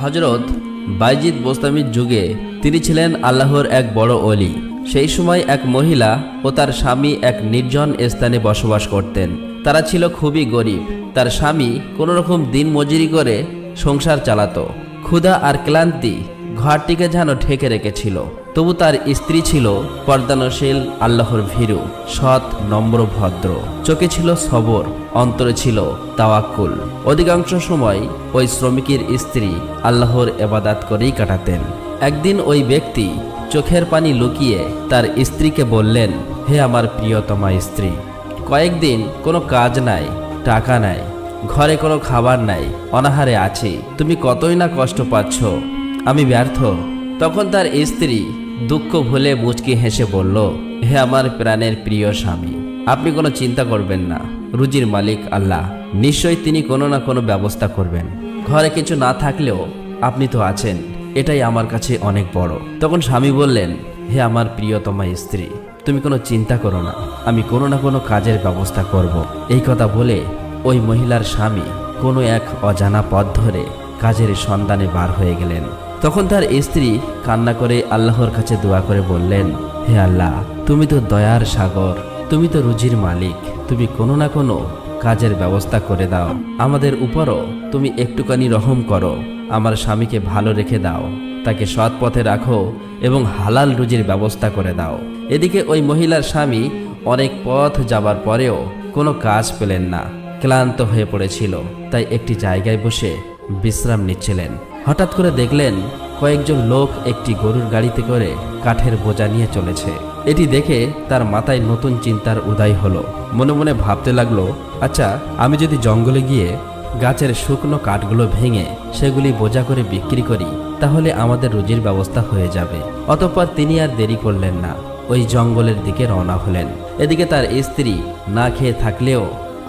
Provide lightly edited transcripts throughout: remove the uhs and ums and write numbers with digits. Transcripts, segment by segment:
হযরত বাইজিদ বোস্তামির যুগে তিনি ছিলেন আল্লাহর এক বড় ওলি। সেই সময় এক মহিলা ও তার স্বামী এক নির্জন স্থানে বসবাস করতেন। তারা ছিল খুবই গরিব। তার স্বামী কোনো রকম দিন মজুরি করে সংসার চালাতো। ক্ষুধা আর ক্লান্তি ঘরটিকে যেন ঢেকে রেখেছিল। তবু তার স্ত্রী ছিল পর্দানশীল, আল্লাহর ভীরু, সৎ, নম্র, ভদ্র। চোখে ছিল সবর, অন্তরে ছিল তাওয়াক্কুল। অধিকাংশ সময় ওই শ্রমিকের স্ত্রী আল্লাহর ইবাদত করেই কাটাতেন। একদিন ওই ব্যক্তি চোখের পানি লুকিয়ে তার স্ত্রীকে বললেন, হে আমার প্রিয়তমা স্ত্রী, কয়েকদিন কোনো কাজ নাই, টাকা নাই, ঘরে কোনো খাবার নাই, অনাহারে আছি। তুমি কতই না কষ্ট পাচ্ছ, আমি ব্যর্থ। তখন তার স্ত্রী দুঃখ ভুলে মুচকি হেসে বলল, হে আমার প্রাণের প্রিয় স্বামী, আপনি কোনো চিন্তা করবেন না। রুজির মালিক আল্লাহ, নিশ্চয়ই তিনি কোনো না কোনো ব্যবস্থা করবেন। ঘরে কিছু না থাকলেও আপনি তো আছেন, এটাই আমার কাছে অনেক বড়। তখন স্বামী বললেন, হে আমার প্রিয়তমা স্ত্রী, তুমি কোনো চিন্তা করো না, আমি কোনো না কোনো কাজের ব্যবস্থা করব। এই কথা বলে ওই মহিলার স্বামী কোনো এক অজানা পথ ধরে কাজের সন্ধানে বার হয়ে গেলেন। তখন তার স্ত্রী কান্না করে আল্লাহর কাছে দোয়া করে বললেন, হে আল্লাহ, তুমি তো দয়ার সাগর, তুমি তো রুজির মালিক, তুমি কোনো না কোনো কাজের ব্যবস্থা করে দাও। আমাদের উপরও তুমি একটুখানি রহম করো, আমার স্বামীকে ভালো রেখে দাও, তাকে সৎ পথে রাখো এবং হালাল রুজির ব্যবস্থা করে দাও। এদিকে ওই মহিলার স্বামী অনেক পথ যাবার পরেও কোনো কাজ পেলেন না, ক্লান্ত হয়ে পড়েছিল। তাই একটি জায়গায় বসে বিশ্রাম নিচ্ছিলেন। হঠাৎ করে দেখলেন কয়েকজন লোক একটি গরুর গাড়িতে করে কাঠের বোঝা নিয়ে চলেছে। এটি দেখে তার মাথায় নতুন চিন্তার উদয় হলো। মনে মনে ভাবতে লাগলো, আচ্ছা, আমি যদি জঙ্গলে গিয়ে গাছের শুকনো কাঠগুলো ভেঙে সেগুলি বোঝা করে বিক্রি করি, তাহলে আমাদের রুজির ব্যবস্থা হয়ে যাবে। অতঃপর তিনি আর দেরি করলেন না, ওই জঙ্গলের দিকে রওনা হলেন। এদিকে তার স্ত্রী না খেয়ে থাকলেও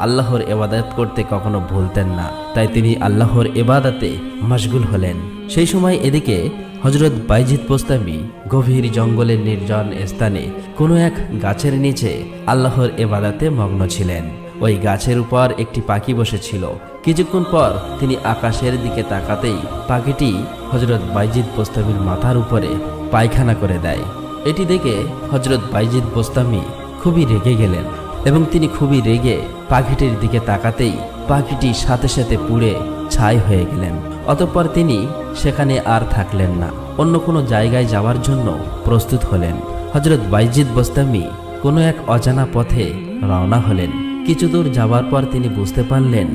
আল্লাহর ইবাদত করতে কখনো ভুলতেন না, তাই তিনি আল্লাহর ইবাদতে মশগুল হলেন। সেই সময় এদিকে হযরত বাইজিদ বোস্তামি গভীর জঙ্গলের নির্জন স্থানে কোনো এক গাছের নিচে আল্লাহর ইবাদতে মগ্ন ছিলেন। ওই গাছের উপর একটি পাখি বসেছিল। কিছুক্ষণ পর তিনি আকাশের দিকে তাকাতেই পাখিটি হযরত বাইজিদ বোস্তামির মাথার উপরে পায়খানা করে দেয়। এটি দেখে হযরত বাইজিদ বোস্তামি খুবই রেগে গেলেন এবং তিনি খুবই রেগে পাখিটির দিকে তাকাতেই পাখিটি সাথে সাথে পুড়ে ছাই হয়ে গেলেন। অতঃপর তিনি সেখানে আর থাকলেন না, অন্য কোনো জায়গায় যাওয়ার জন্য প্রস্তুত হলেন। হযরত বাইজিদ বোস্তামি কোনো এক অজানা পথে রওনা হলেন। কিছু দূর যাওয়ার পর তিনি বুঝতে পারলেন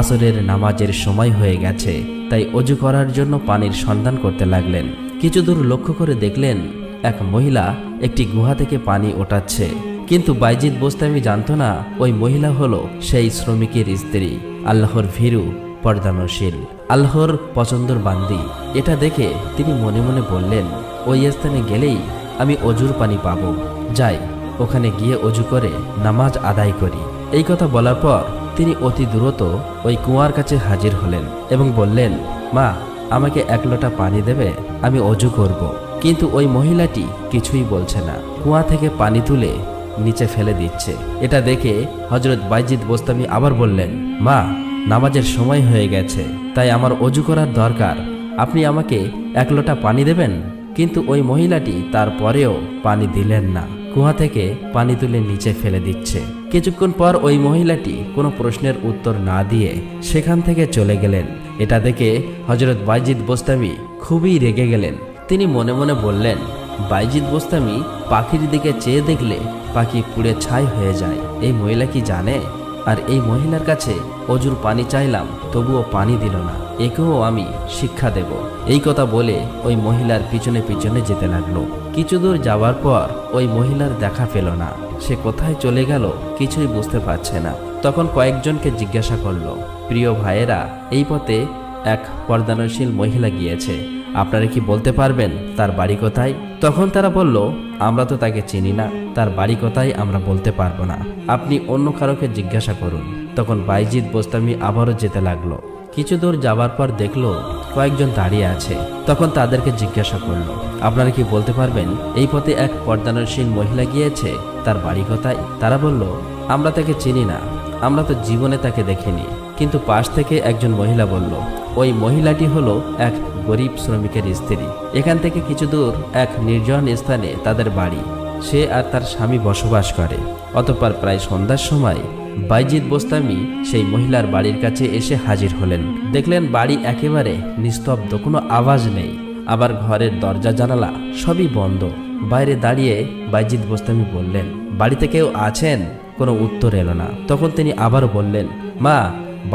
আসরের নামাজের সময় হয়ে গেছে, তাই অজু করার জন্য পানির সন্ধান করতে লাগলেন। কিছু দূর লক্ষ্য করে দেখলেন এক মহিলা একটি গুহা থেকে পানি ওঠাচ্ছে। কিন্তু বাইজিদ বোস্তামি জানত না ওই মহিলা হলো সেই শ্রমিকের স্ত্রী, আল্লাহর ভীরু, পর্দানশীল, আল্লাহর পছন্দর বান্দি। এটা দেখে তিনি মনে মনে বললেন, ওই স্থানে গেলেই আমি অজুর পানি পাবো, যাই ওখানে গিয়ে অজু করে নামাজ আদায় করি। এই কথা বলার পর তিনি অতি দ্রুত ওই কুয়ার কাছে হাজির হলেন এবং বললেন, মা, আমাকে এক লোটা পানি দেবে, আমি অজু করব। কিন্তু ওই মহিলাটি কিছুই বলছে না, কুয়া থেকে পানি তুলে নিচে ফেলে দিচ্ছে। এটা দেখে হযরত বাইজিদ বোস্তামি আবার বললেন, মা, নামাজের সময় হয়ে গেছে, তাই আমার অজু করার দরকার, আপনি আমাকে এক লোটা পানি দেবেন। কিন্তু ওই মহিলাটি তারপরেও পানি দিলেন না, কুয়া থেকে পানি তুলে নিচে ফেলে দিচ্ছে। কিছুক্ষণ পর ওই মহিলাটি কোনো প্রশ্নের উত্তর না দিয়ে সেখান থেকে চলে গেলেন। এটা দেখে হযরত বাইজিদ বোস্তামি খুবই রেগে গেলেন। তিনি মনে মনে বললেন, বাইজিদ বোস্তামি পাখির দিকে চেয়ে দেখলে পাখি পুড়ে ছাই হয়ে যায়, এই মহিলা কি জানে? আর এই মহিলার কাছে অজুর পানি চাইলাম, তবুও পানি দিল না, একেও আমি শিক্ষা দেব। এই কথা বলে ওই মহিলার পিছনে পিছনে যেতে লাগলো। কিছু দূর যাওয়ার পর ওই মহিলার দেখা পেল না, সে কোথায় চলে গেল কিছুই বুঝতে পারছে না। তখন কয়েকজনকে জিজ্ঞাসা করলো, প্রিয় ভাইয়েরা, এই পথে এক পর্দানশীল মহিলা গিয়েছে, আপনারা কি বলতে পারবেন তার বাড়ি কোথায়? তখন তারা বলল, আমরা তো তাকে চিনি না, তার বাড়ি কোথায় আমরা বলতে পারবো না, আপনি অন্য কারোকে জিজ্ঞাসা করুন। তখন বাইজিদ বোস্তামি আবারও যেতে লাগলো। কিছু দূর যাবার পর দেখলো কয়েকজন দাঁড়িয়ে আছে। তখন তাদেরকে জিজ্ঞাসা করলো, আপনারা কি বলতে পারবেন এই পথে এক পর্দানশীল মহিলা গিয়েছে, তার বাড়ি কোথায়? তারা বলল, আমরা তাকে চিনি না, আমরা তো জীবনে তাকে দেখিনি। কিন্তু পাশ থেকে একজন মহিলা বলল, ওই মহিলাটি হলো এক গরিব শ্রমিকের স্ত্রী। এখান থেকে কিছু দূর এক নির্জন স্থানে তাদের বাড়ি। সে আর তার স্বামী বসবাস করে। অতঃপর প্রায় সন্ধ্যার সময় বাইজিদ বোস্তামি সেই মহিলার বাড়ির কাছে এসে হাজির হলেন। দেখলেন বাড়ি একেবারে নিস্তব্ধ, কোনো আওয়াজ নেই। আবার ঘরের দরজা জানালা সবই বন্ধ। বাইরে দাঁড়িয়ে বাইজিদ বোস্তামি বললেন, বাড়িতে কেউ আছেন? কোনো উত্তর এলো না। তখন তিনি আবারও বললেন, মা,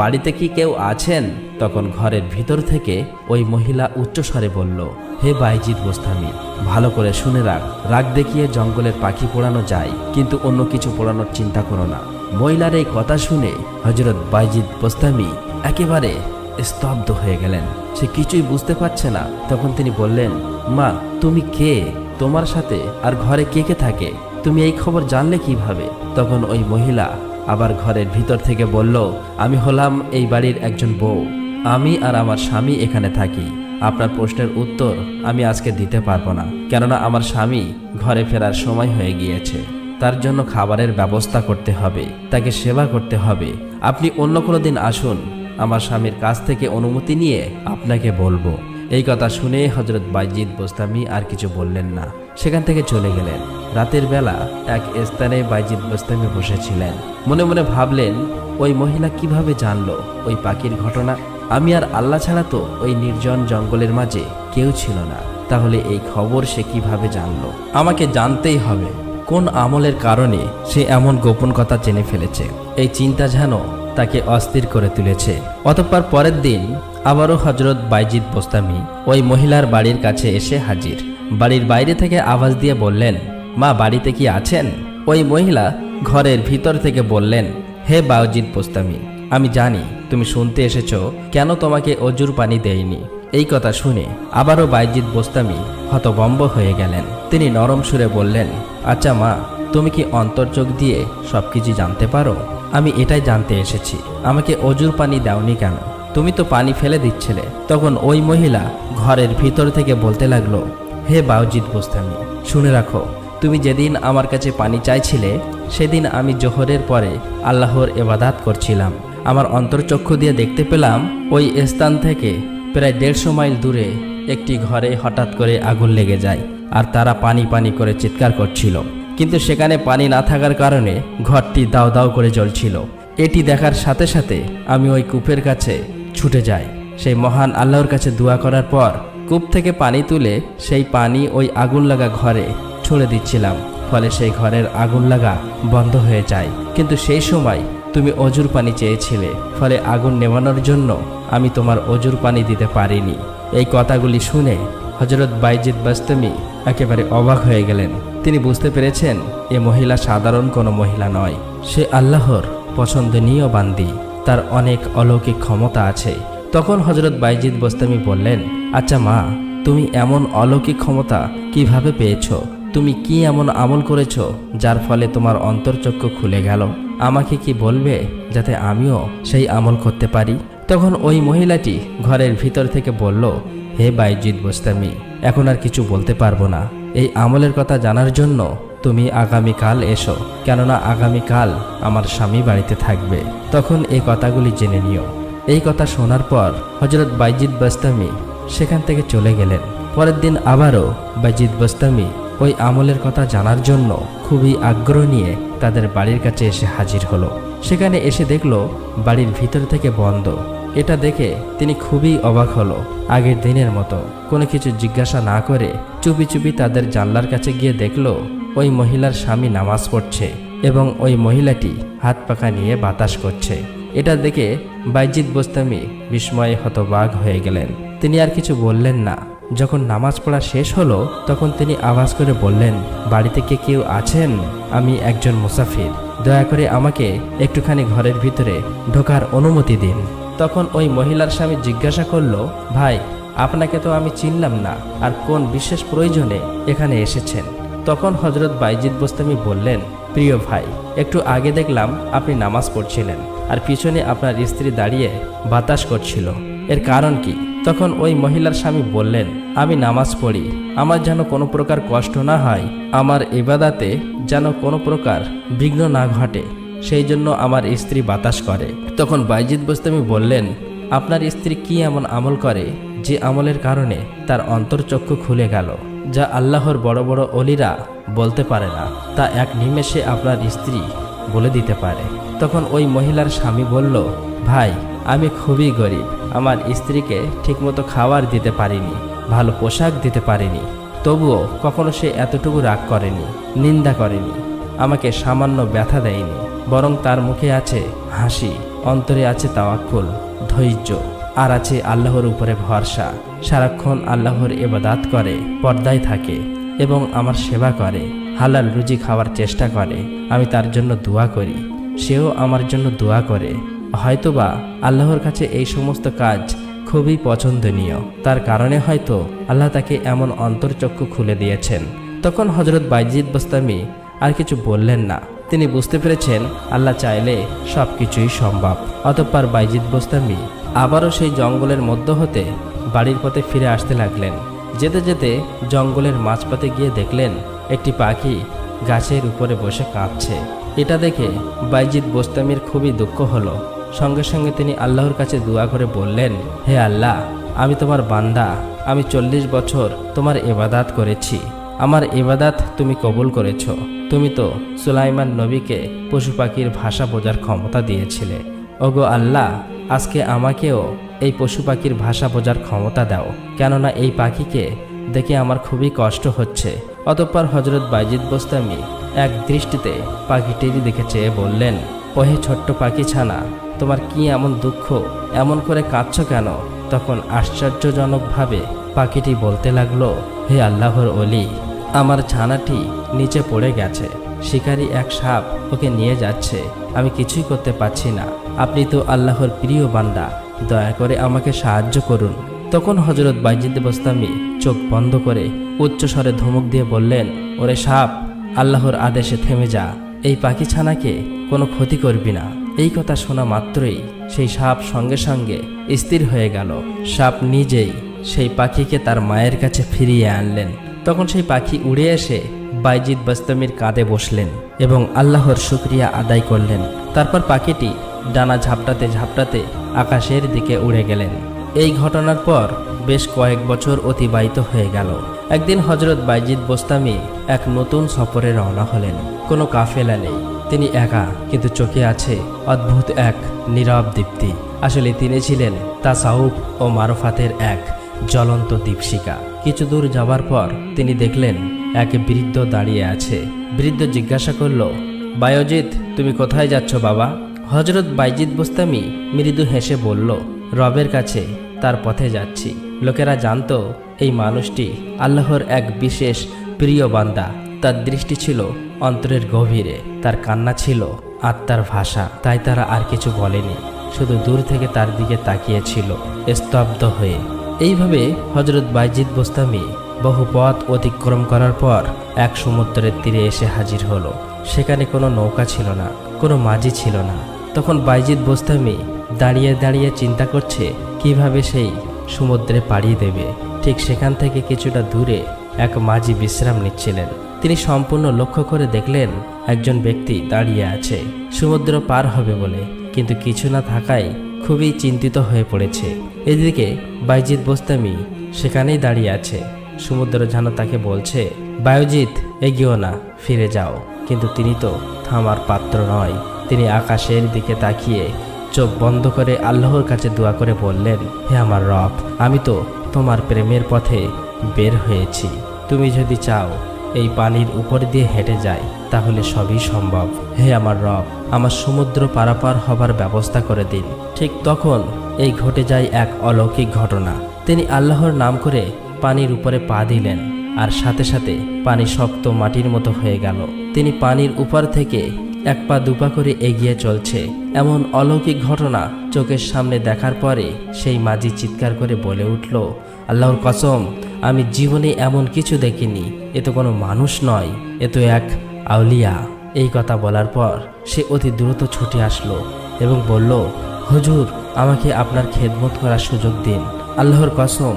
বাড়িতে কি কেউ আছেন? তখন ঘরের ভিতর থেকে ওই মহিলা উচ্চস্বরে বলল, হে বাইজিদ বোস্তামি, ভালো করে শুনে রাখ, রাগ দেখিয়ে জঙ্গলের পাখি পোড়ানো যায়, কিন্তু অন্য কিছু পোড়ানোর চিন্তা করো না। মহিলার এই কথা শুনে হযরত বাইজিদ বোস্তামি একেবারে স্তব্ধ হয়ে গেলেন। সে কিছুই বুঝতে পারছে না। তখন তিনি বললেন, মা, তুমি কে? তোমার সাথে আর ঘরে কে কে থাকে? তুমি এই খবর জানলে কিভাবে? তখন ওই মহিলা আবার ঘরের ভিতর থেকে বলল, আমি হলাম এই বাড়ির একজন বউ। আমি আর আমার স্বামী এখানে থাকি। আপনার প্রশ্নের উত্তর আমি আজকে দিতে পারবো না, কেননা আমার স্বামী ঘরে ফেরার সময় হয়ে গিয়েছে। তার জন্য খাবারের ব্যবস্থা করতে হবে, তাকে সেবা করতে হবে। আপনি অন্য কোনো দিন আসুন, আমার স্বামীর কাছ থেকে অনুমতি নিয়ে আপনাকে বলবো। এই কথা শুনে হযরত বাইজিদ বোস্তামি আর কিছু বললেন না, সেখান থেকে চলে গেলেন। রাতের বেলা এক স্থানে বাইজিদ বোস্তামি বসেছিলেন। মনে মনে ভাবলেন, ওই মহিলা কিভাবে জানলো ওই পাখির ঘটনা? আমি আর আল্লাহ ছাড়া তো ওই নির্জন জঙ্গলের মাঝে কেউ ছিল না। তাহলে এই খবর সে কিভাবে জানলো? আমাকে জানতেই হবে কোন আমলের কারণে সে এমন গোপন কথা জেনে ফেলেছে। এই চিন্তা যেন তাকে অস্থির করে তুলেছে। অতঃপর পরের দিন আবারও হযরত বাইজিদ বোস্তামি ওই মহিলার বাড়ির কাছে এসে হাজির। বাড়ির বাইরে থেকে আওয়াজ দিয়ে বললেন, মা, বাড়িতে কি আছেন? ওই মহিলা ঘরের ভিতর থেকে বললেন, হে বাইজিদ বোস্তামি, আমি জানি তুমি শুনতে এসেছো কেন তোমাকে অজুর পানি দেয়নি। এই কথা শুনে আবারও বাইজিদ বোস্তামি হতভম্ব হয়ে গেলেন। তিনি নরম সুরে বললেন, আচ্ছা মা, তুমি কি অন্তর্চোখ দিয়ে সবকিছু জানতে পারো? আমি এটাই জানতে এসেছি, আমাকে অজুর পানি দাওনি কেন? তুমি তো পানি ফেলে দিচ্ছিলে। তখন ওই মহিলা ঘরের ভিতর থেকে বলতে লাগলো, হে বাইজিদ বোস্তামি, শুনে রাখো, তুমি যেদিন আমার কাছে পানি চাইছিলে সেদিন আমি জোহরের পরে আল্লাহর ইবাদত করছিলাম। আমার অন্তর্চক্ষু দিয়ে দেখতে পেলাম ওই স্থান থেকে প্রায় 150 মাইল দূরে একটি ঘরে হঠাৎ করে আগুন লেগে যায়, আর তারা পানি পানি করে চিৎকার করছিল। কিন্তু সেখানে পানি না থাকার কারণে ঘরটি দাও দাও করে জ্বলছিল। এটি দেখার সাথে সাথে আমি ওই কূপের কাছে ছুটে যাই। সেই মহান আল্লাহর কাছে দোয়া করার পর কূপ থেকে পানি তুলে সেই পানি ওই আগুন লাগা ঘরে ছুঁড়ে দিচ্ছিলাম। ফলে সেই ঘরের আগুন লাগা বন্ধ হয়ে যায়। কিন্তু সেই সময় তুমি অজুর পানি চেয়েছিলে, ফলে আগুন নেভানোর জন্য আমি তোমার অজুর পানি দিতে পারিনি। এই কথাগুলি শুনে হযরত বাইজিদ বোস্তামি একেবারে অবাক হয়ে গেলেন। তিনি বুঝতে পেরেছেন এ মহিলা সাধারণ কোনো মহিলা নয়, সে আল্লাহর পছন্দনীয় বান্দি, তার অনেক অলৌকিক ক্ষমতা আছে। তখন হযরত বাইজিদ বোস্তামি বললেন, আচ্ছা মা, তুমি এমন অলৌকিক ক্ষমতা কিভাবে পেয়েছো? তুমি কি এমন আমল করেছো যার ফলে তোমার অন্তর্চক্ষু খুলে গেল? আমাকে কি বলবে যাতে আমিও সেই আমল করতে পারি? তখন ওই মহিলাটি ঘরের ভিতর থেকে বলল, হে বাইজিদ বোস্তামি, এখন আর কিছু বলতে পারবো না। এই আমলের কথা জানার জন্য তুমি আগামীকাল এসো, কেননা আগামীকাল আমার স্বামী বাড়িতে থাকবে। তখন এই কথাগুলি জেনে নিও। এই কথা শোনার পর হযরত বাইজিদ বোস্তামি সেখান থেকে চলে গেলেন। পরের দিন আবারও বাইজিদ বোস্তামি ওই আমলের কথা জানার জন্য খুবই আগ্রহ নিয়ে তাদের বাড়ির কাছে এসে হাজির হলো। সেখানে এসে দেখলো বাড়ির ভিতর থেকে বন্ধ। এটা দেখে তিনি খুবই অবাক হলো। আগের দিনের মতো কোনো কিছু জিজ্ঞাসা না করে চুপি চুপি তাদের জানলার কাছে গিয়ে দেখলো ওই মহিলার স্বামী নামাজ পড়ছে এবং ওই মহিলাটি হাত পাখা নিয়ে বাতাস করছে। এটা দেখে বাইজিদ বোস্তামি বিস্ময়ে হতবাক হয়ে গেলেন। তিনি আর কিছু বললেন না। যখন নামাজ পড়া শেষ হলো তখন তিনি আওয়াজ করে বললেন, বাড়িতে কে কেউ আছেন? আমি একজন মুসাফির, দয়া করে আমাকে একটুখানি ঘরের ভিতরে ঢোকার অনুমতি দিন। তখন ওই মহিলার স্বামী জিজ্ঞাসা করলো, ভাই, আপনাকে তো আমি চিনলাম না, আর কোন বিশেষ প্রয়োজনে এখানে এসেছেন? তখন হযরত বাইজিদ বোস্তামি বললেন, প্রিয় ভাই, একটু আগে দেখলাম আপনি নামাজ পড়ছিলেন আর পিছনে আপনার স্ত্রী দাঁড়িয়ে বাতাস করছিল, এর কারণ কি? তখন ওই মহিলার স্বামী বললেন, আমি নামাজ পড়ি, আমার যেন কোনো প্রকার কষ্ট না হয়, আমার ইবাদতে যেন কোনো প্রকার বিঘ্ন না ঘটে, সেই জন্য আমার স্ত্রী বাতাস করে। তখন বাইজিদ বোস্তামি বললেন, আপনার স্ত্রী কি এমন আমল করে যে আমলের কারণে তার অন্তর্চক্ষু খুলে গেল, যা আল্লাহর বড় বড় অলিরা বলতে পারে না, তা এক নিমেষে আপনার স্ত্রী বলে দিতে পারে। তখন ওই মহিলার স্বামী বলল, ভাই, আমি খুবই গরিব, আমার স্ত্রীকে ঠিকমতো খাবার দিতে পারিনি, ভালো পোশাক দিতে পারিনি, তবুও কখনো সে এতটুকু রাগ করেনি, নিন্দা করেনি, আমাকে সামান্য ব্যথা দেয়নি, বরং তার মুখে আছে হাসি, অন্তরে আছে তাওয়াক্কুল, ধৈর্য, আর আছে আল্লাহর উপরে ভরসা। সারাক্ষণ আল্লাহর ইবাদত করে, পর্দায় থাকে এবং আমার সেবা করে, হালাল রুজি খাওয়ার চেষ্টা করে। আমি তার জন্য দোয়া করি, সেও আমার জন্য দোয়া করে। হয়তোবা আল্লাহর কাছে এই সমস্ত কাজ খুবই পছন্দনীয়, তার কারণে হয়তো আল্লাহ তাকে এমন অন্তর্চক্ষু খুলে দিয়েছেন। তখন হযরত বাইজিদ বোস্তামি আর কিছু বললেন না। তিনি বুঝতে পেরেছেন আল্লাহ চাইলে সব কিছুই সম্ভব। অতঃপর বাইজিদ বোস্তামি আবারও সেই জঙ্গলের মধ্য হতে বাড়ির পথে ফিরে আসতে লাগলেন। যেতে যেতে জঙ্গলের মাঝপথে গিয়ে দেখলেন একটি পাখি গাছের উপরে বসে কাঁদছে। এটা দেখে বাইজিদ বোস্তামির খুবই দুঃখ হলো। সঙ্গে সঙ্গে তিনি আল্লাহর কাছে দোয়া করে বললেন, হে আল্লাহ, আমি তোমার বান্দা, আমি 40 বছর তোমার ইবাদত করেছি, আমার ইবাদত তুমি কবুল করেছ। তুমি তো সুলাইমান নবীকে পশু পাখির ভাষা বোঝার ক্ষমতা দিয়েছিলে। ওগো আল্লাহ, আজকে আমাকেও এই পশু পাখির ভাষা বোঝার ক্ষমতা দাও, কেননা এই পাখিকে দেখে আমার খুবই কষ্ট হচ্ছে। অতঃপর হযরত বাইজিদ বোস্তামি এক দৃষ্টিতে পাখিটির দিকে চেয়ে বললেন, ওহে ছোট্ট পাখি ছানা, তোমার কি এমন দুঃখ, এমন করে কাঁদছ কেন? তখন আশ্চর্যজনকভাবে পাখিটি বলতে লাগলো, হে আল্লাহর ওলি, আমার ছানাটি নিচে পড়ে গেছে, শিকারী এক সাপ ওকে নিয়ে যাচ্ছে, আমি কিছুই করতে পারছি না, আপনি তো আল্লাহর প্রিয় বান্দা, দয়া করে আমাকে সাহায্য করুন। তখন হযরত বাইজিদ বোস্তামি চোখ বন্ধ করে উচ্চস্বরে ধমক দিয়ে বললেন, ওরে সাপ, আল্লাহর আদেশে থেমে যা, এই পাখি ছানাকে কোনো ক্ষতি করবি না। এই কথা শোনা মাত্রই সেই সাপ সঙ্গে সঙ্গে স্থির হয়ে গেল। সাপ নিজেই সেই পাখিকে তার মায়ের কাছে ফিরিয়ে আনলেন। তখন সেই পাখি উড়ে এসে বাইজিদ বোস্তামির কাঁধে বসলেন এবং আল্লাহর শুকরিয়া আদায় করলেন। তারপর পাখিটি ডানা ঝাপটাতে ঝাপটাতে আকাশের দিকে উড়ে গেলেন। এই ঘটনার পর বেশ কয়েক বছর অতিবাহিত হয়ে গেল। একদিন হযরত বাইজিদ বোস্তামি এক নতুন সফরে রওনা হলেন। কোনো কাফেলা নেই, তিনি একা, কিন্তু চোখে আছে অদ্ভুত এক নীরব দীপ্তি। আসলে তিনি ছিলেন তাসাউফ ও মারফাতের এক জ্বলন্ত দীপশিখা। কিছু দূর যাওয়ার পর তিনি দেখলেন এক বৃদ্ধ দাঁড়িয়ে আছে। বৃদ্ধ জিজ্ঞাসা করল, বায়জিদ, তুমি কোথায় যাচ্ছ বাবা? হযরত বাইজিদ বোস্তামি মৃদু হেসে বলল, রবের কাছে, তার পথে যাচ্ছি। লোকেরা জানতো এই মানুষটি আল্লাহর এক বিশেষ প্রিয় বান্দা। তার দৃষ্টি ছিল অন্তরের গভীরে, তার কান্না ছিল আত্মার ভাষা। তাই তারা আর কিছু বলেনি, শুধু দূর থেকে তার দিকে তাকিয়েছিল স্তব্ধ হয়ে। এইভাবে হযরত বাইজিদ বোস্তামি বহু পথ অতিক্রম করার পর এক সমুদ্রের তীরে এসে হাজির হলো। সেখানে কোনো নৌকা ছিল না, কোনো মাঝি ছিল না। তখন বাইজিদ বোস্তামি দাঁড়িয়ে দাঁড়িয়ে চিন্তা করছে কিভাবে সেই সমুদ্রে পাড়ি দেবে। ঠিক সেখান থেকে কিছুটা দূরে এক মাঝি বিশ্রাম নিচ্ছিলেন। তিনি সম্পূর্ণ লক্ষ্য করে দেখলেন একজন ব্যক্তি দাঁড়িয়ে আছে সমুদ্র পার হবে বলে, কিন্তু কিছু না থাকায় খুবই চিন্তিত হয়ে পড়েছে। এদিকে বাইজিদ বোস্তামি সেখানেই দাঁড়িয়ে আছে। সমুদ্র যেন তাকে বলছে, বায়জিদ, এগিয়েও না, ফিরে যাও। কিন্তু তিনি তো থামার পাত্র নয়। তিনি আকাশের দিকে তাকিয়ে চোখ বন্ধ করে আল্লাহর কাছে দোয়া করে বললেন, হে আমার রব, আমি তো তোমার প্রেমের পথে বের হয়েছি। তুমি যদি চাও এই পানির উপর দিয়ে হেঁটে যাই, তাহলে সবই সম্ভব। হে আমার রব, আমার সমুদ্র পারাপার হবার ব্যবস্থা করে দিন। ঠিক তখন এই ঘটে যায় এক অলৌকিক ঘটনা। তিনি আল্লাহর নাম করে পানির উপরে পা দিলেন, আর সাথে সাথে পানি শক্ত মাটির মতো হয়ে গেল। তিনি পানির উপর থেকে এক পা দুপা করে এগিয়ে চলছে। এমন অলৌকিক ঘটনা চোখের সামনে দেখার পরে সেই মাঝি চিৎকার করে বলে উঠল, আল্লাহর কসম, আমি জীবনে এমন কিছু দেখিনি। এ তো কোনো মানুষ নয়, এ তো এক আউলিয়া। এই কথা বলার পর সে অতি দ্রুত ছুটে আসলো এবং বলল, হুজুর, আমাকে আপনার খেদমত করার সুযোগ দিন। আল্লাহর কসম,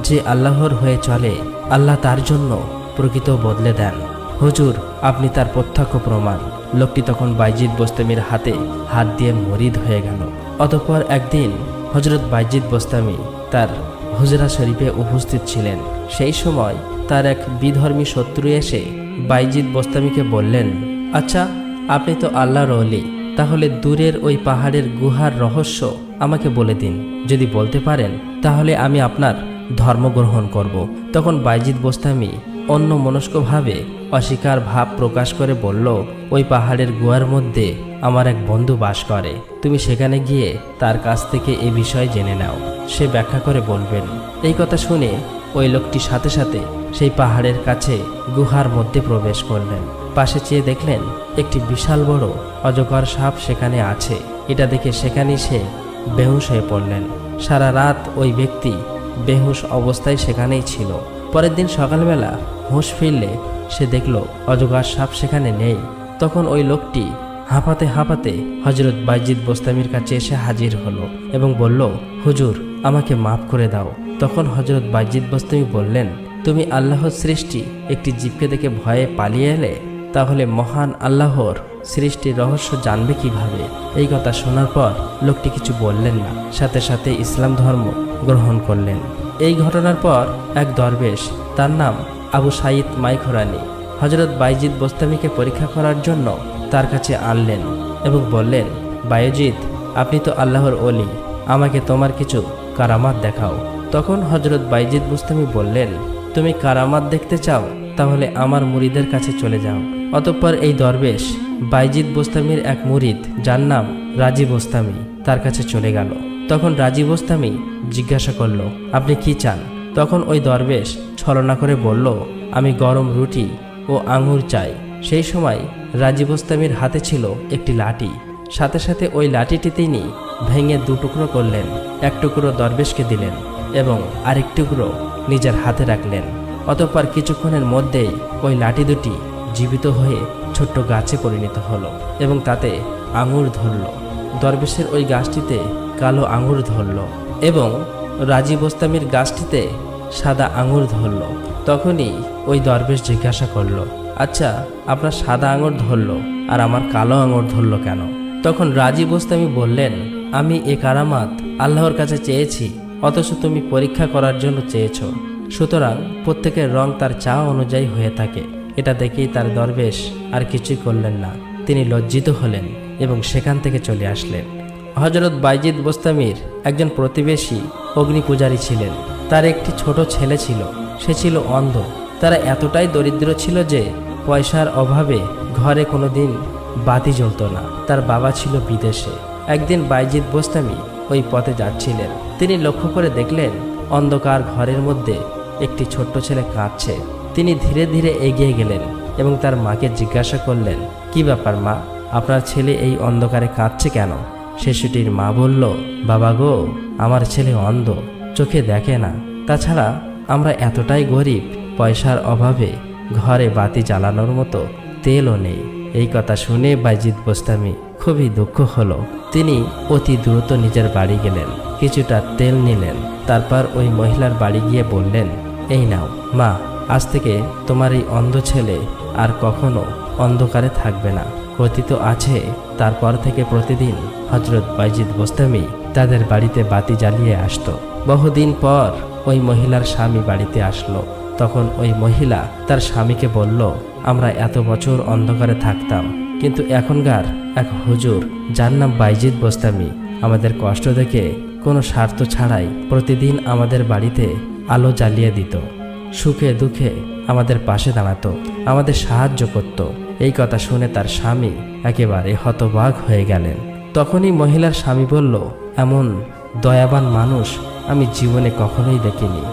যে আল্লাহর হয়ে চলে, আল্লাহ তার জন্য প্রকৃত বদলে দেন। হুজুর, আপনি তার প্রত্যক্ষ প্রমাণ। লোকটি তখন বাইজিদ বোস্তামির হাতে হাত দিয়ে মরিদ হয়ে গেল। অতঃপর একদিন হযরত বাইজিদ বোস্তামি তার হুজরা শরীফে উপস্থিত ছিলেন। সেই সময় তার এক বিধর্মী শত্রু এসে বাইজিদ বোস্তামিকে বললেন, আচ্ছা, আপনি তো আল্লাহর ওলি, তাহলে দূরের ওই পাহাড়ের গুহার রহস্য আমাকে বলে দিন। যদি বলতে পারেন তাহলে আমি আপনার ধর্ম গ্রহণ করব। তখন বাইজিদ বোস্তামি অন্য মনস্কভাবে অস্বীকার ভাব প্রকাশ করে বলল, ওই পাহাড়ের গুহার মধ্যে আমার এক বন্ধু বাস করে, তুমি সেখানে গিয়ে তার কাছ থেকে এ বিষয়ে জেনে নাও, সে ব্যাখ্যা করে বলবেন। এই কথা শুনে ওই লোকটি সাথে সাথে সেই পাহাড়ের কাছে গুহার মধ্যে প্রবেশ করলেন। পাশে চেয়ে দেখলেন একটি বিশাল বড় অজগর সাপ সেখানে আছে। এটা দেখে সেখানেই সে বেহুশ হয়ে পড়লেন। সারা রাত ওই ব্যক্তি বেহুশ অবস্থায় সেখানেই ছিল। পরের দিন সকালবেলা হুঁশ ফিরলে সে দেখল অজগর সাপ সেখানে নেই। তখন ওই লোকটি হাঁপাতে হাঁপাতে হজরত বাইজিদ বোস্তামির কাছে এসে হাজির হলো এবং বলল, হুজুর, আমাকে মাফ করে দাও। তখন হজরত বাইজিদ বোস্তামি বললেন, তুমি আল্লাহর সৃষ্টি একটি জীবকে দেখে ভয়ে পালিয়ে এলে, তাহলে মহান আল্লাহর সৃষ্টির রহস্য জানবে কিভাবে? এই কথা শোনার পর লোকটি কিছু বললেন না, সাথে সাথে ইসলাম ধর্ম গ্রহণ করলেন। এই ঘটনার পর এক দরবেশ, তার নাম আবু সাইদ মাইখরানি, হজরত বাইজিদ বোস্তামিকে পরীক্ষা করার জন্য তার কাছে আনলেন এবং বললেন, বায়েজিদ, আপনি তো আল্লাহর ওলি, আমাকে তোমার কিছু কারামাত দেখাও। তখন হজরত বাইজিদ বোস্তামি বললেন, তুমি কারামাত দেখতে চাও? তাহলে আমার মুরিদের কাছে চলে যাও। অতঃপর এই দরবেশ বাইজিদ বোস্তামির এক মুরিদ, যার নাম রাজি বোস্তামি, তার কাছে চলে গেল। তখন রাজি বোস্তামি জিজ্ঞাসা করল, আপনি কি চান? তখন ওই দরবেশ ছলনা করে বলল, আমি গরম রুটি ও আঙুর চাই। সেই সময় রাজি বোস্তামির হাতে ছিল একটি লাঠি। সাথে সাথে ওই লাঠিটি তিনি ভেঙে দুটুকরো করলেন। এক টুকরো দরবেশকে দিলেন এবং আরেক টুকরো নিজের হাতে রাখলেন। অতঃপর কিছুক্ষণের মধ্যেই ওই লাঠি দুটি জীবিত হয়ে ছোট্ট গাছে পরিণত হলো এবং তাতে আঙুর ধরল। দরবেশের ওই গাছটিতে কালো আঙুর ধরল এবং রাজি বোস্তামির গাছটিতে সাদা আঙুর ধরল। তখনই ওই দরবেশ জিজ্ঞাসা করল, আচ্ছা, আপনার সাদা আঙুর ধরল আর আমার কালো আঙুর ধরল কেন? তখন রাজি বোস্তামি বললেন, আমি এ কারামাত আল্লাহর কাছে চেয়েছি, অথচ তুমি পরীক্ষা করার জন্য চেয়েছ। সুতরাং প্রত্যেকের রং তার চাওয়া অনুযায়ী হয়ে থাকে। এটা দেখেই তার দরবেশ আর কিছুই করলেন না। তিনি লজ্জিত হলেন এবং সেখান থেকে চলে আসলেন। হজরত বাইজিদ বোস্তামির একজন প্রতিবেশী অগ্নি পূজারী ছিলেন। তার একটি ছোট ছেলে ছিল, সে ছিল অন্ধ। তারা এতটাই দরিদ্র ছিল যে পয়সার অভাবে ঘরে কোনোদিন বাতি জ্বলত না। তার বাবা ছিল বিদেশে। একদিন বাইজিদ বোস্তামি ওই পথে যাচ্ছিলেন। তিনি লক্ষ্য করে দেখলেন অন্ধকার ঘরের মধ্যে একটি ছোট্ট ছেলে কাঁদছে। তিনি ধীরে ধীরে এগিয়ে গেলেন এবং তার মাকে জিজ্ঞাসা করলেন, কি ব্যাপার মা, আপনার ছেলে এই অন্ধকারে কাঁদছে কেন? শিশুটির মা বলল, বাবা গো, আমার ছেলে অন্ধ, চোখে দেখে না। তাছাড়া আমরা এতটাই গরিব, পয়সার অভাবে ঘরে বাতি জ্বালানোর মতো তেলও নেই। এই কথা শুনে বাইজিদ বোস্তামি খুবই দুঃখ হলো। তিনি অতি দ্রুত নিজের বাড়ি গেলেন, কিছুটা তেল নিলেন। তারপর ওই মহিলার বাড়ি গিয়ে বললেন, এই নাও মা, আজ থেকে তোমার এই অন্ধ ছেলে আর কখনো অন্ধকারে থাকবে না। কথিত আছে তারপর থেকে প্রতিদিন হজরত বাইজিদ বোস্তামি তাদের বাড়িতে বাতি জ্বালিয়ে আসতো। বহুদিন পর ওই মহিলার স্বামী বাড়িতে আসলো। তখন ওই মহিলা তার স্বামীকে বলল, আমরা এত বছর অন্ধকারে থাকতাম, কিন্তু এখনকার এক হুজুর, যার নাম বাইজিদ বোস্তামি, আমাদের কষ্ট দেখে কোনো স্বার্থ ছাড়াই প্রতিদিন আমাদের বাড়িতে আলো জ্বালিয়ে দিত। সুখে দুঃখে আমাদের পাশে দাঁড়াতো, আমাদের সাহায্য করত। এই কথা শুনে তার স্বামী একেবারে হতবাক হয়ে গেলেন। তখনই মহিলার স্বামী বলল, এমন দয়াবান মানুষ আমি জীবনে কখনোই দেখিনি।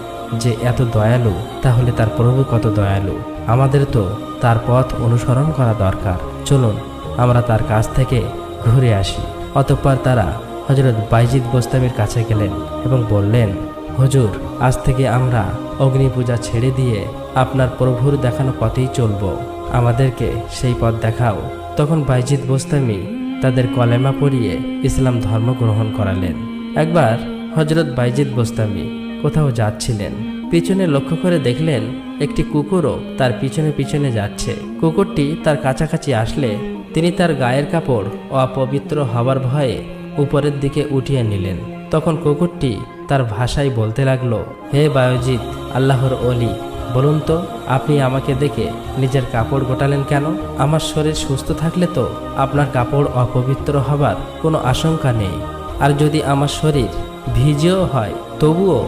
যে এত দয়ালু, তাহলে তার প্রভু কত দয়ালু। আমাদের তো তার পথ অনুসরণ করা দরকার। চলুন আমরা তার কাছ থেকে ঘুরে আসি। অতঃপর তারা হজরত বাইজিদ বোস্তামির কাছে গেলেন এবং বললেন, হুজুর, আজ থেকে আমরা অগ্নি পূজা ছেড়ে দিয়ে আপনার প্রভুর দেখানো পথেই চলব, আমাদেরকে সেই পথ দেখাও। তখন বাইজিদ বোস্তামি তাদের কলেমা পড়িয়ে ইসলাম ধর্ম গ্রহণ করালেন। একবার হজরত বাইজিদ বোস্তামি কোথাও যাচ্ছিলেন, পিছনে লক্ষ্য করে দেখলেন একটি কুকুরও তার পিছনে পিছনে যাচ্ছে। কুকুরটি তার কাছাকাছি আসলে তিনি তার গায়ের কাপড় অপবিত্র হবার ভয়ে উপরের দিকে উঠিয়ে নিলেন। তখন কুকুরটি তার ভাষায় বলতে লাগলো, হে বায়জিদ, আল্লাহর ওলি, বলুন তো আপনি আমাকে দেখে নিজের কাপড় গোটালেন কেন? আমার শরীর সুস্থ থাকলে তো আপনার কাপড় অপবিত্র হবার কোনো আশঙ্কা নেই। আর যদি আমার শরীর ভিজেও হয় তবুও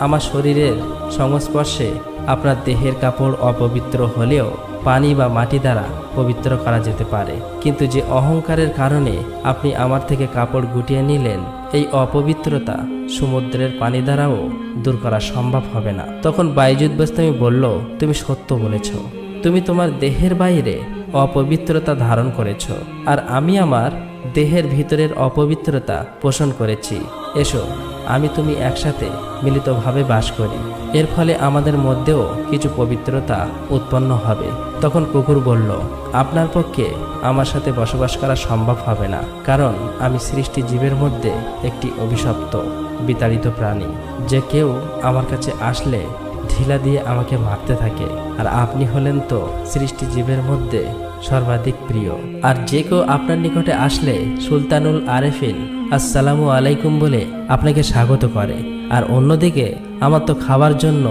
আমার শরীরের সংস্পর্শে আপনার দেহের কাপড় অপবিত্র হলেও পানি বা মাটি দ্বারা পবিত্র করা যেতে পারে। কিন্তু যে অহংকারের কারণে আপনি আমার থেকে কাপড় গুটিয়ে নিলেন, এই অপবিত্রতা সমুদ্রের পানি দ্বারাও দূর করা সম্ভব হবে না। তখন বাইজিদ বোস্তামি বলল, তুমি সত্য বলেছ। তুমি তোমার দেহের বাইরে অপবিত্রতা ধারণ করেছ, আর আমি আমার দেহের ভিতরের অপবিত্রতা পোষণ করেছি। এসো, আমি তুমি একসাথে মিলিতভাবে বাস করি, এর ফলে আমাদের মধ্যেও কিছু পবিত্রতা উৎপন্ন হবে। তখন কুকুর বলল, আপনার পক্ষে আমার সাথে বসবাস করা সম্ভব হবে না, কারণ আমি সৃষ্টি জীবের মধ্যে একটি অভিশপ্ত বিতাড়িত প্রাণী। যে কেউ আমার কাছে আসলে ঢিলা দিয়ে আমাকে মারতে থাকে, আর আপনি হলেন তো সৃষ্টি জীবের মধ্যে সর্বাধিক প্রিয়। আর যে কেউ আপনার নিকটে আসলে সুলতানুল আরেফিন আসসালামু আলাইকুম বলে আপনাকে স্বাগত করে। আর অন্যদিকে আমার তো খাবার জন্য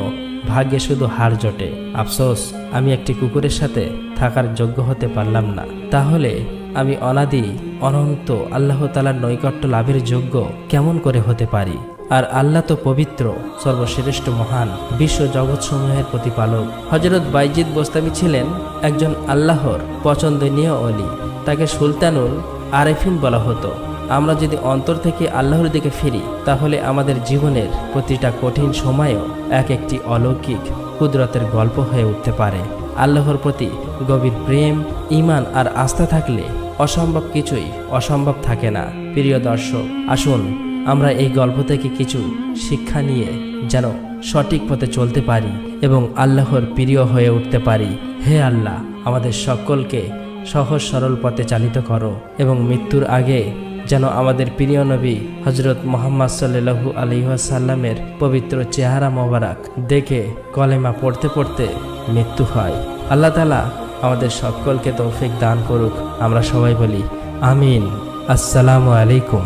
ভাগ্যে শুধু হাড় জোটে। আফসোস, আমি একটি কুকুরের সাথে থাকার যোগ্য হতে পারলাম না। তাহলে আমি অনাদি অনন্ত আল্লাহ তাআলার নৈকট্য লাভের যোগ্য কেমন করে হতে পারি? আর আল্লাহ তো পবিত্র, সর্বশ্রেষ্ঠ, মহান, বিশ্ব জগৎসমূহের প্রতিপালক। হযরত বাইজিদ বোস্তামি ছিলেন একজন আল্লাহর পছন্দনীয় অলি। তাকে সুলতানুল আরেফিন বলা হতো। আমরা যদি অন্তর থেকে আল্লাহর দিকে ফিরি, তাহলে আমাদের জীবনের প্রতিটা কঠিন সময়েও এক একটি অলৌকিক কুদরতের গল্প হয়ে উঠতে পারে। আল্লাহর প্রতি গভীর প্রেম, ঈমান আর আস্থা থাকলে অসম্ভব কিছুই অসম্ভব থাকে না। প্রিয় দর্শক, আসুন আমরা এই গল্প থেকে কিছু শিক্ষা নিয়ে যেন সঠিক পথে চলতে পারি এবং আল্লাহর প্রিয় হয়ে উঠতে পারি। হে আল্লাহ, আমাদের সকলকে সহজ সরল পথে চালিত করো এবং মৃত্যুর আগে যেন আমাদের প্রিয় নবী হযরত মুহাম্মদ সাল্লাল্লাহু আলাইহি ওয়াসাল্লামের পবিত্র চেহারা মোবারক দেখে কলেমা পড়তে পড়তে মৃত্যু হয়। আল্লাহ তাআলা আমাদের সকলকে তৌফিক দান করুক। আমরা সবাই বলি আমিন। আসসালামু আলাইকুম।